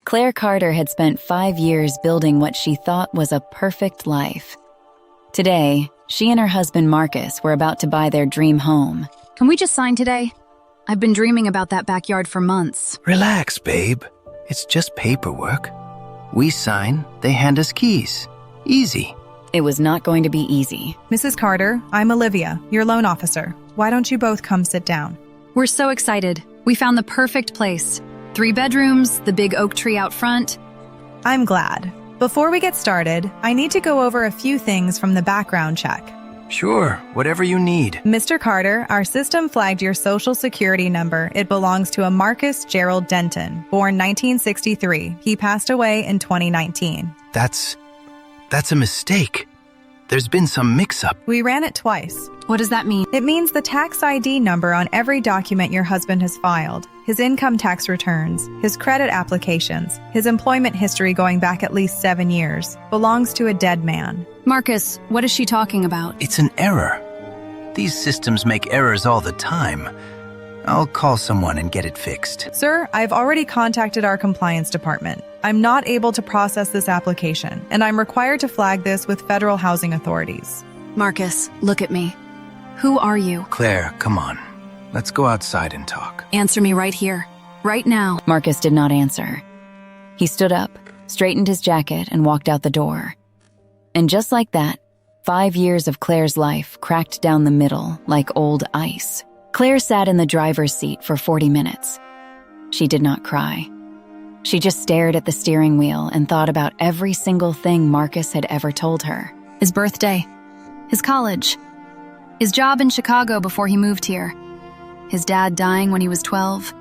Claire Carter had spent 5 years building what she thought was a perfect life. Today, she and her husband Marcus were about to buy their dream home. Can we just sign today? I've been dreaming about that backyard for months. Relax, babe. It's just paperwork. We sign, they hand us keys. Easy. It was not going to be easy. Mrs. Carter, I'm Olivia, your loan officer. Why don't you both come sit down? We're so excited. We found the perfect place. 3 bedrooms, the big oak tree out front. I'm glad. Before we get started, I need to go over a few things from the background check. Sure, whatever you need. Mr. Carter, our system flagged your social security number. It belongs to a Marcus Gerald Denton, born 1963. He passed away in 2019. That's a mistake. There's been some mix-up. We ran it twice. What does that mean? It means the tax ID number on every document your husband has filed, his income tax returns, his credit applications, his employment history going back at least 7 years, belongs to a dead man. Marcus, what is she talking about? It's an error. These systems make errors all the time. I'll call someone and get it fixed. Sir, I've already contacted our compliance department. I'm not able to process this application, and I'm required to flag this with federal housing authorities. Marcus, look at me. Who are you? Claire, come on. Let's go outside and talk. Answer me right here, right now. Marcus did not answer. He stood up, straightened his jacket, and walked out the door. And just like that, 5 years of Claire's life cracked down the middle like old ice. Claire sat in the driver's seat for 40 minutes. She did not cry. She just stared at the steering wheel and thought about every single thing Marcus had ever told her. His birthday, his college, his job in Chicago before he moved here, his dad dying when he was 12.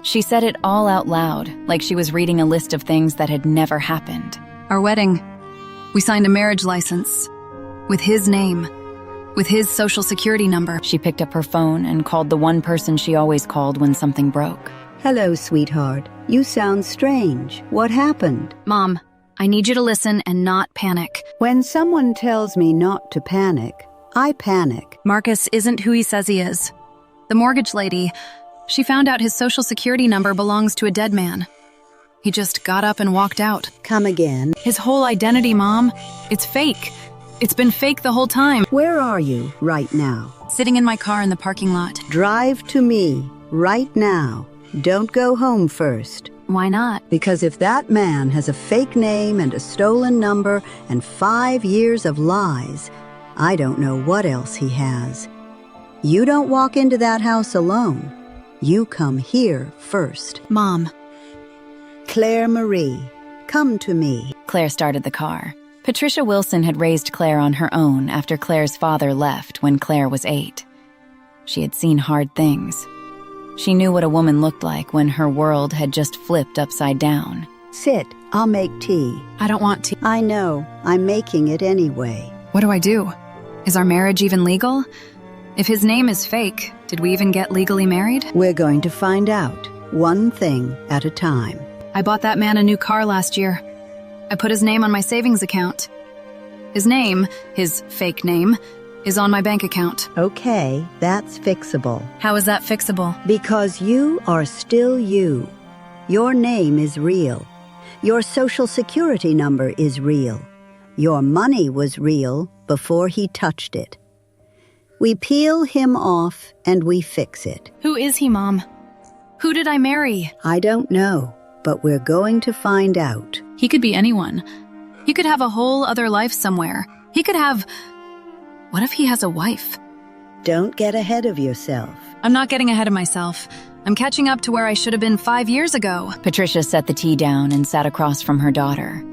She said it all out loud, like she was reading a list of things that had never happened. Our wedding, we signed a marriage license with his name, with his social security number. She picked up her phone and called the one person she always called when something broke. Hello, sweetheart. You sound strange. What happened? Mom, I need you to listen and not panic. When someone tells me not to panic, I panic. Marcus isn't who he says he is. The mortgage lady, she found out his social security number belongs to a dead man. He just got up and walked out. Come again. His whole identity, Mom, it's fake. It's been fake the whole time. Where are you right now? Sitting in my car in the parking lot. Drive to me right now. Don't go home first. Why not? Because if that man has a fake name and a stolen number and 5 years of lies, I don't know what else he has. You don't walk into that house alone. You come here first. Mom. Claire Marie, come to me. Claire started the car. Patricia Wilson had raised Claire on her own after Claire's father left when Claire was 8. She had seen hard things. She knew what a woman looked like when her world had just flipped upside down. Sit, I'll make tea. I don't want tea. I know, I'm making it anyway. What do I do? Is our marriage even legal? If his name is fake, did we even get legally married? We're going to find out, one thing at a time. I bought that man a new car last year. I put his name on my savings account. His name, his fake name, is on my bank account. Okay, that's fixable. How is that fixable? Because you are still you. Your name is real. Your social security number is real. Your money was real before he touched it. We peel him off and we fix it. Who is he, Mom? Who did I marry? I don't know, but we're going to find out. He could be anyone. He could have a whole other life somewhere. He could have... What if he has a wife? Don't get ahead of yourself. I'm not getting ahead of myself. I'm catching up to where I should have been 5 years ago. Patricia set the tea down and sat across from her daughter.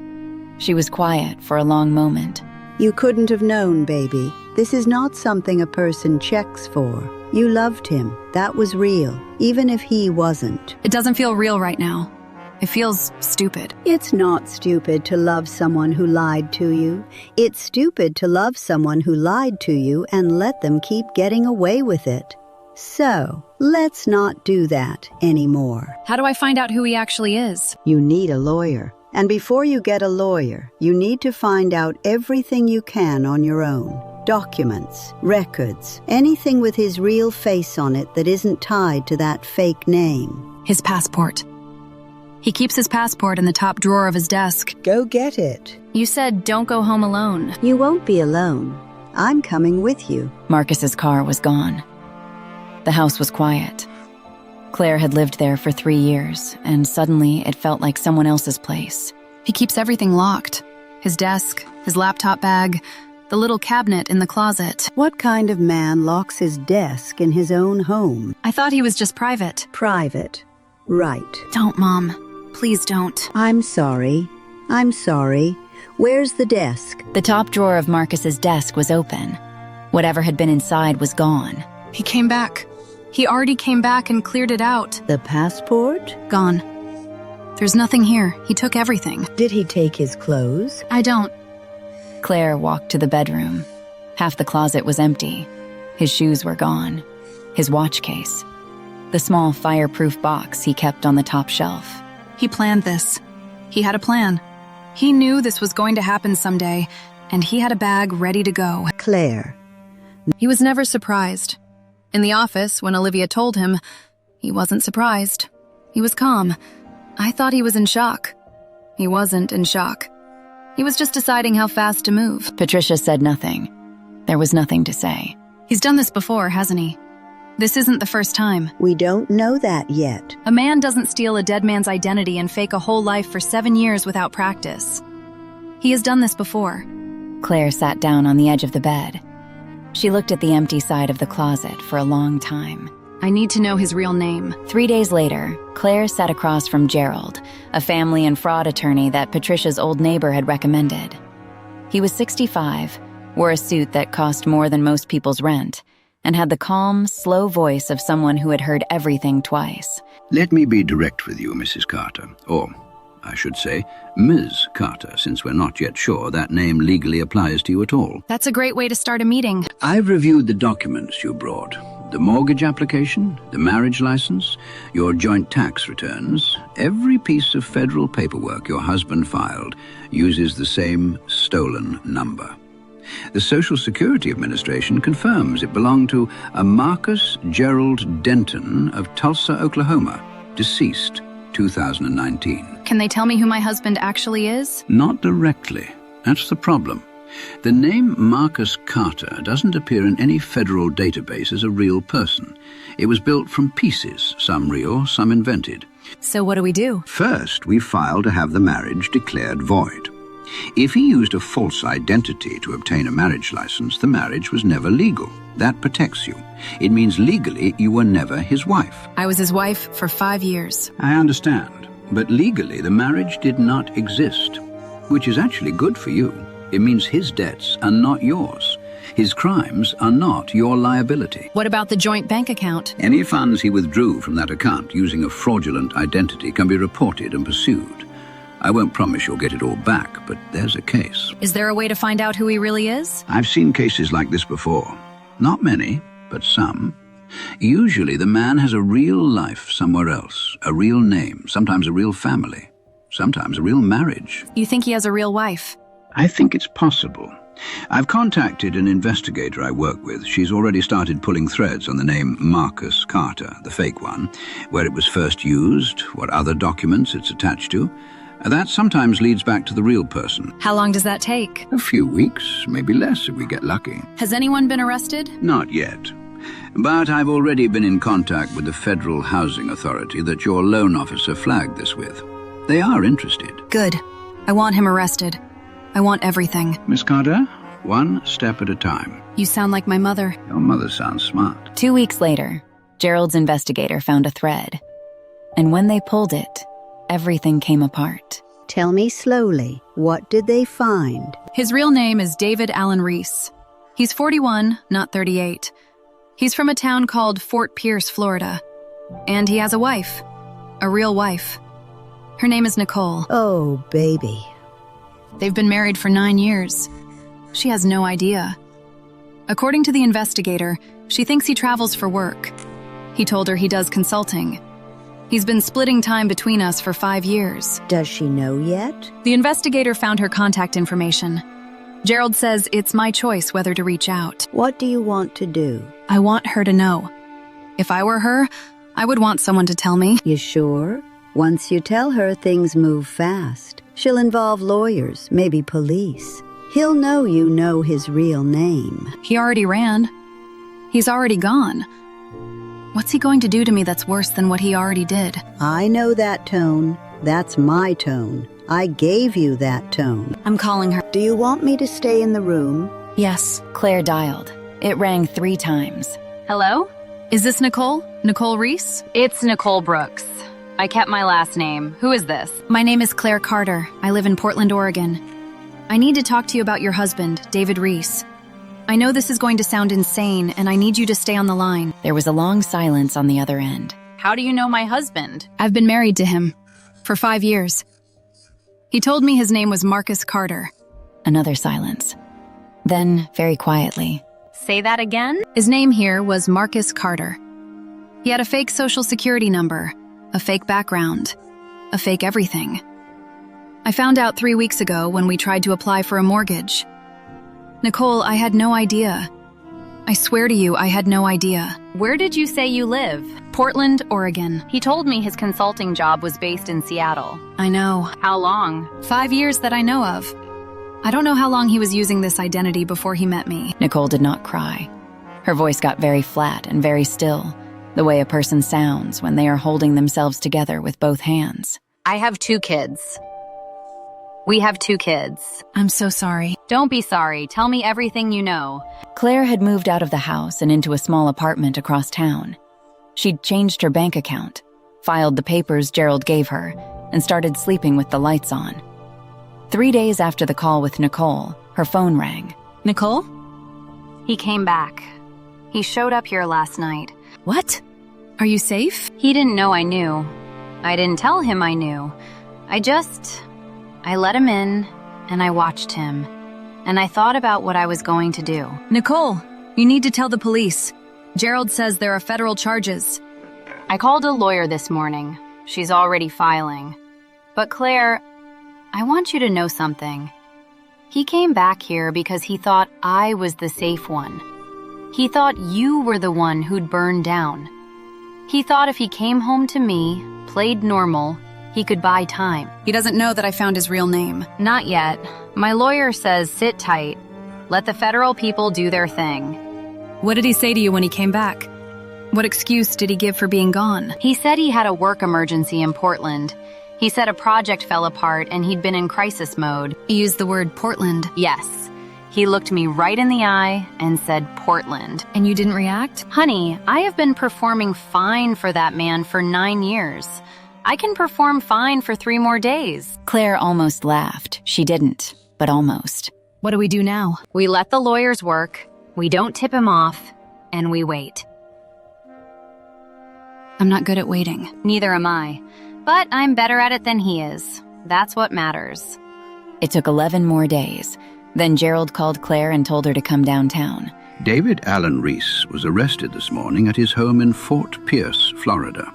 She was quiet for a long moment. You couldn't have known, baby. This is not something a person checks for. You loved him. That was real, even if he wasn't. It doesn't feel real right now. It feels stupid. It's not stupid to love someone who lied to you. It's stupid to love someone who lied to you and let them keep getting away with it. So, let's not do that anymore. How do I find out who he actually is? You need a lawyer. And before you get a lawyer, you need to find out everything you can on your own. Documents, records, anything with his real face on it that isn't tied to that fake name. His passport. He keeps his passport in the top drawer of his desk. Go get it. You said don't go home alone. You won't be alone. I'm coming with you. Marcus's car was gone. The house was quiet. Claire had lived there for 3 years, and suddenly it felt like someone else's place. He keeps everything locked. His desk, his laptop bag, the little cabinet in the closet. What kind of man locks his desk in his own home? I thought he was just private. Private. Right. Don't, Mom. Please don't. I'm sorry. Where's the desk? The top drawer of Marcus's desk was open. Whatever had been inside was gone. He came back. He already came back and cleared it out. The passport? Gone. There's nothing here. He took everything. Did he take his clothes? I don't. Claire walked to the bedroom. Half the closet was empty. His shoes were gone. His watch case. The small fireproof box he kept on the top shelf. He planned this. He had a plan. He knew this was going to happen someday, and he had a bag ready to go. Claire. He was never surprised. In the office, when Olivia told him, he wasn't surprised. He was calm. I thought he was in shock. He wasn't in shock. He was just deciding how fast to move. Patricia said nothing. There was nothing to say. He's done this before, hasn't he? This isn't the first time. We don't know that yet. A man doesn't steal a dead man's identity and fake a whole life for 7 years without practice. He has done this before. Claire sat down on the edge of the bed. She looked at the empty side of the closet for a long time. I need to know his real name. 3 days later, Claire sat across from Gerald, a family and fraud attorney that Patricia's old neighbor had recommended. He was 65, wore a suit that cost more than most people's rent, and had the calm, slow voice of someone who had heard everything twice. Let me be direct with you, Mrs. Carter. Or, I should say, Ms. Carter, since we're not yet sure that name legally applies to you at all. That's a great way to start a meeting. I've reviewed the documents you brought. The mortgage application, the marriage license, your joint tax returns. Every piece of federal paperwork your husband filed uses the same stolen number. The Social Security Administration confirms it belonged to a Marcus Gerald Denton of Tulsa, Oklahoma, deceased 2019. Can they tell me who my husband actually is? Not directly. That's the problem. The name Marcus Carter doesn't appear in any federal database as a real person. It was built from pieces, some real, some invented. So what do we do? First, we file to have the marriage declared void. If he used a false identity to obtain a marriage license, the marriage was never legal. That protects you. It means legally you were never his wife. I was his wife for 5 years. I understand, but legally the marriage did not exist, which is actually good for you. It means his debts are not yours. His crimes are not your liability. What about the joint bank account? Any funds he withdrew from that account using a fraudulent identity can be reported and pursued. I won't promise you'll get it all back, but there's a case. Is there a way to find out who he really is? I've seen cases like this before. Not many, but some. Usually the man has a real life somewhere else, a real name, sometimes a real family, sometimes a real marriage. You think he has a real wife? I think it's possible. I've contacted an investigator I work with. She's already started pulling threads on the name Marcus Carter, the fake one, where it was first used, what other documents it's attached to. That sometimes leads back to the real person. How long does that take? A few weeks, maybe less if we get lucky. Has anyone been arrested? Not yet. But I've already been in contact with the Federal Housing Authority that your loan officer flagged this with. They are interested. Good. I want him arrested. I want everything. Miss Carter, one step at a time. You sound like my mother. Your mother sounds smart. 2 weeks later, Gerald's investigator found a thread. And when they pulled it, everything came apart. Tell me slowly, what did they find? His real name is David Alan Reiss. He's 41, not 38. He's from a town called Fort Pierce, Florida. And he has a wife. A real wife. Her name is Nicole. Oh, baby. They've been married for 9 years. She has no idea. According to the investigator, she thinks he travels for work. He told her he does consulting. He's been splitting time between us for 5 years. Does she know yet? The investigator found her contact information. Gerald says it's my choice whether to reach out. What do you want to do? I want her to know. If I were her, I would want someone to tell me. You sure? Once you tell her, things move fast. She'll involve lawyers, maybe police. He'll know you know his real name. He already ran. He's already gone. What's he going to do to me that's worse than what he already did? I know that tone. That's my tone. I gave you that tone. I'm calling her. Do you want me to stay in the room? Yes. Claire dialed. It rang 3 times. Hello? Is this Nicole? Nicole Reiss? It's Nicole Brooks. I kept my last name. Who is this? My name is Claire Carter. I live in Portland, Oregon. I need to talk to you about your husband, David Reiss. I know this is going to sound insane, and I need you to stay on the line. There was a long silence on the other end. How do you know my husband? I've been married to him for 5 years. He told me his name was Marcus Carter. Another silence. Then, very quietly, Say that again? His name here was Marcus Carter. He had a fake social security number, a fake background, a fake everything. I found out 3 weeks ago when we tried to apply for a mortgage. Nicole, I had no idea. I swear to you, I had no idea. Where did you say you live? Portland, Oregon. He told me his consulting job was based in Seattle. I know. How long? 5 years that I know of. I don't know how long he was using this identity before he met me. Nicole did not cry. Her voice got very flat and very still, the way a person sounds when they are holding themselves together with both hands. I have 2 kids. We have 2 kids. I'm so sorry. Don't be sorry. Tell me everything you know. Claire had moved out of the house and into a small apartment across town. She'd changed her bank account, filed the papers Gerald gave her, and started sleeping with the lights on. 3 days after the call with Nicole, her phone rang. Nicole? He came back. He showed up here last night. What? Are you safe? He didn't know I knew. I didn't tell him I knew. I let him in, and I watched him. And I thought about what I was going to do. Nicole, you need to tell the police. Gerald says there are federal charges. I called a lawyer this morning. She's already filing. But Claire, I want you to know something. He came back here because he thought I was the safe one. He thought you were the one who'd burned down. He thought if he came home to me, played normal, he could buy time. He doesn't know that I found his real name. Not yet. My lawyer says sit tight. Let the federal people do their thing. What did he say to you when he came back? What excuse did he give for being gone? He said he had a work emergency in Portland. He said a project fell apart and he'd been in crisis mode. He used the word Portland. Yes. He looked me right in the eye and said Portland. And you didn't react? Honey, I have been performing fine for that man for 9 years. I can perform fine for 3 more days. Claire almost laughed. She didn't, but almost. What do we do now? We let the lawyers work, we don't tip him off, and we wait. I'm not good at waiting. Neither am I. But I'm better at it than he is. That's what matters. It took 11 more days. Then Gerald called Claire and told her to come downtown. David Alan Reiss was arrested this morning at his home in Fort Pierce, Florida.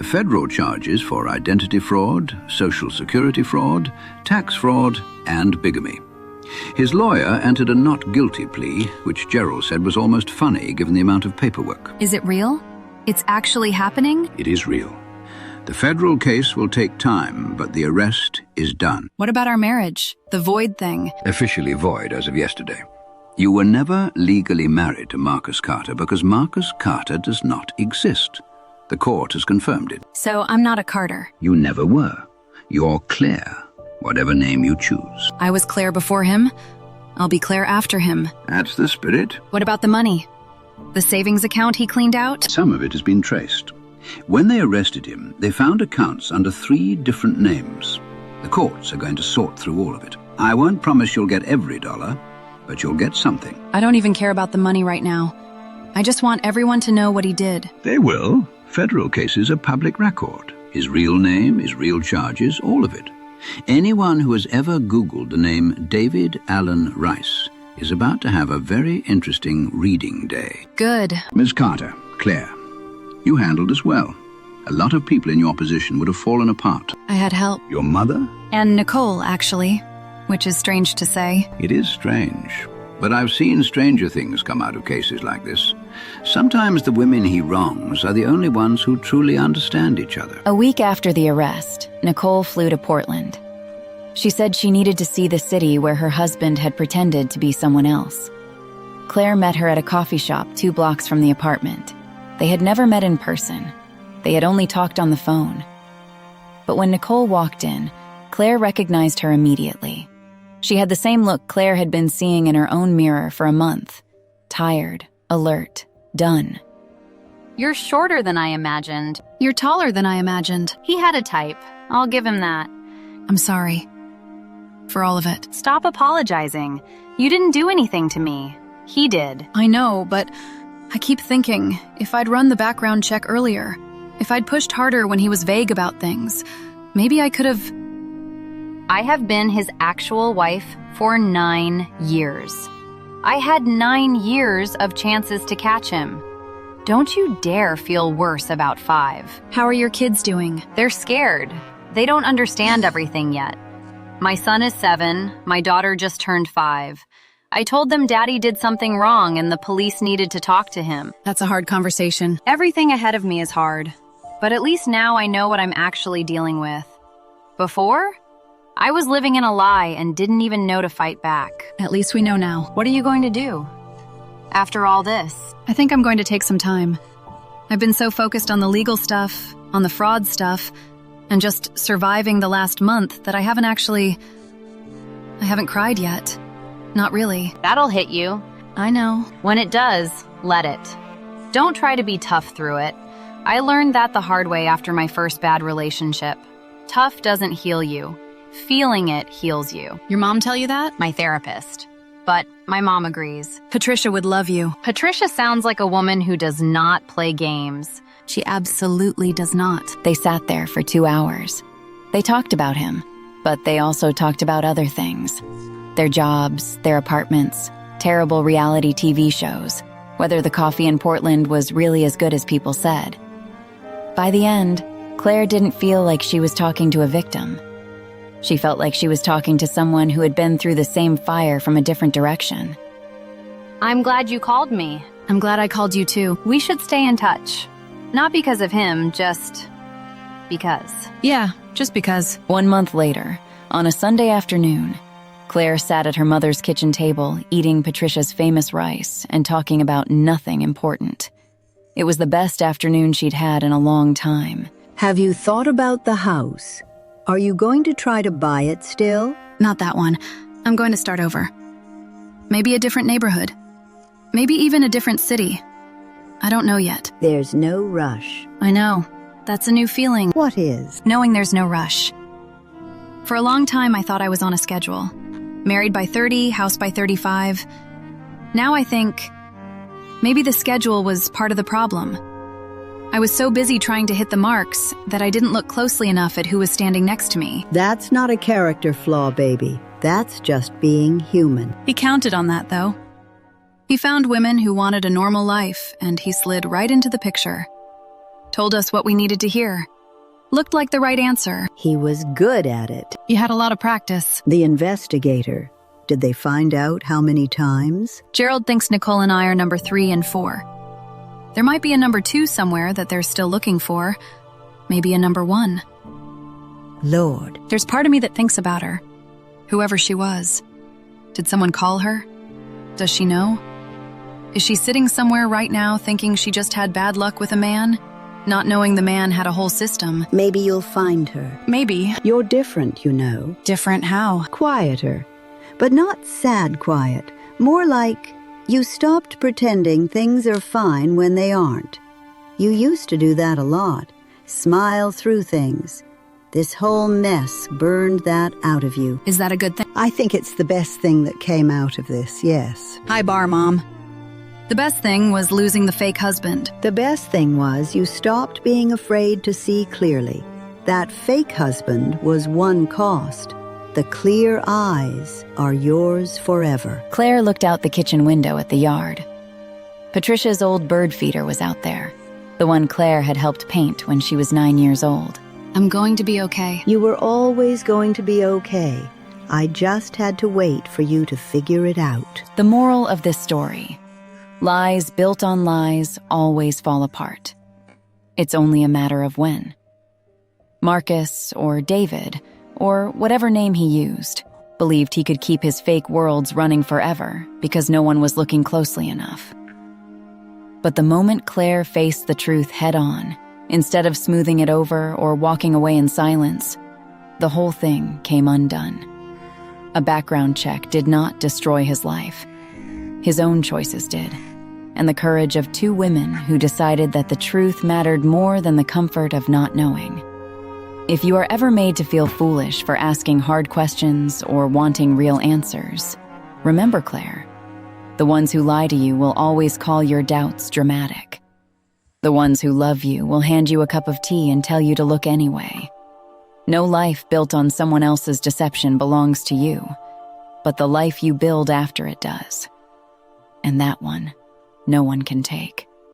Federal charges for identity fraud, social security fraud, tax fraud, and bigamy. His lawyer entered a not guilty plea, which Gerald said was almost funny given the amount of paperwork. Is it real? It's actually happening? It is real. The federal case will take time, but the arrest is done. What about our marriage? The void thing? Officially void as of yesterday. You were never legally married to Marcus Carter because Marcus Carter does not exist. The court has confirmed it. So I'm not a Carter. You never were. You're Claire, whatever name you choose. I was Claire before him. I'll be Claire after him. That's the spirit. What about the money? The savings account he cleaned out? Some of it has been traced. When they arrested him, they found accounts under 3 different names. The courts are going to sort through all of it. I won't promise you'll get every dollar, but you'll get something. I don't even care about the money right now. I just want everyone to know what he did. They will. Federal cases are public record. His real name, his real charges, all of it. Anyone who has ever Googled the name David Alan Reiss is about to have a very interesting reading day. Good. Ms. Carter, Claire, you handled us well. A lot of people in your position would have fallen apart. I had help. Your mother? And Nicole, actually. Which is strange to say. It is strange. But I've seen stranger things come out of cases like this. Sometimes the women he wrongs are the only ones who truly understand each other. A week after the arrest, Nicole flew to Portland. She said she needed to see the city where her husband had pretended to be someone else. Claire met her at a coffee shop 2 blocks from the apartment. They had never met in person. They had only talked on the phone. But when Nicole walked in, Claire recognized her immediately. She had the same look Claire had been seeing in her own mirror for a month. Tired, alert, done. You're shorter than I imagined. You're taller than I imagined. He had a type. I'll give him that. I'm sorry. For all of it. Stop apologizing. You didn't do anything to me. He did. I know, but I keep thinking, if I'd run the background check earlier, if I'd pushed harder when he was vague about things, maybe I could have... I have been his actual wife for 9 years. I had 9 years of chances to catch him. Don't you dare feel worse about 5. How are your kids doing? They're scared. They don't understand everything yet. My son is 7. My daughter just turned 5. I told them Daddy did something wrong and the police needed to talk to him. That's a hard conversation. Everything ahead of me is hard, but at least now I know what I'm actually dealing with. Before, I was living in a lie and didn't even know to fight back. At least we know now. What are you going to do after all this? I think I'm going to take some time. I've been so focused on the legal stuff, on the fraud stuff, and just surviving the last month that I haven't cried yet. Not really. That'll hit you. I know. When it does, let it. Don't try to be tough through it. I learned that the hard way after my first bad relationship. Tough doesn't heal you. Feeling it heals you. Your mom tell you that? My therapist. But my mom agrees. Patricia would love you. Patricia sounds like a woman who does not play games. She absolutely does not. They sat there for 2 hours. They talked about him, but they also talked about other things. Their jobs, their apartments, terrible reality TV shows, whether the coffee in Portland was really as good as people said. By the end, Claire didn't feel like she was talking to a victim. She felt like she was talking to someone who had been through the same fire from a different direction. I'm glad you called me. I'm glad I called you too. We should stay in touch. Not because of him, just because. Yeah, just because. 1 month later, on a Sunday afternoon, Claire sat at her mother's kitchen table eating Patricia's famous rice and talking about nothing important. It was the best afternoon she'd had in a long time. Have you thought about the house? Are you going to try to buy it still? Not that one. I'm going to start over. Maybe a different neighborhood. Maybe even a different city. I don't know yet. There's no rush. I know. That's a new feeling. What is? Knowing there's no rush. For a long time, I thought I was on a schedule. Married by 30, house by 35. Now I think maybe the schedule was part of the problem. I was so busy trying to hit the marks that I didn't look closely enough at who was standing next to me. That's not a character flaw, baby. That's just being human. He counted on that, though. He found women who wanted a normal life, and he slid right into the picture. Told us what we needed to hear. Looked like the right answer. He was good at it. You had a lot of practice. The investigator. Did they find out how many times? Gerald thinks Nicole and I are number 3 and 4. There might be a number 2 somewhere that they're still looking for. Maybe a number 1. Lord. There's part of me that thinks about her. Whoever she was. Did someone call her? Does she know? Is she sitting somewhere right now thinking she just had bad luck with a man? Not knowing the man had a whole system. Maybe you'll find her. Maybe. You're different, you know. Different how? Quieter. But not sad quiet. More like you stopped pretending things are fine when they aren't. You used to do that a lot. Smile through things. This whole mess burned that out of you. Is that a good thing? I think it's the best thing that came out of this, yes. High bar, Mom. The best thing was losing the fake husband. The best thing was you stopped being afraid to see clearly. That fake husband was one cost. The clear eyes are yours forever. Claire looked out the kitchen window at the yard. Patricia's old bird feeder was out there, the one Claire had helped paint when she was 9 years old. I'm going to be okay. You were always going to be okay. I just had to wait for you to figure it out. The moral of this story: Lies built on lies always fall apart. It's only a matter of when. Marcus, or David, or whatever name he used, believed he could keep his fake worlds running forever because no one was looking closely enough. But the moment Claire faced the truth head-on, instead of smoothing it over or walking away in silence, the whole thing came undone. A background check did not destroy his life. His own choices did, and the courage of two women who decided that the truth mattered more than the comfort of not knowing. If you are ever made to feel foolish for asking hard questions or wanting real answers, remember Claire. The ones who lie to you will always call your doubts dramatic. The ones who love you will hand you a cup of tea and tell you to look anyway. No life built on someone else's deception belongs to you, but the life you build after it does. And that one, no one can take.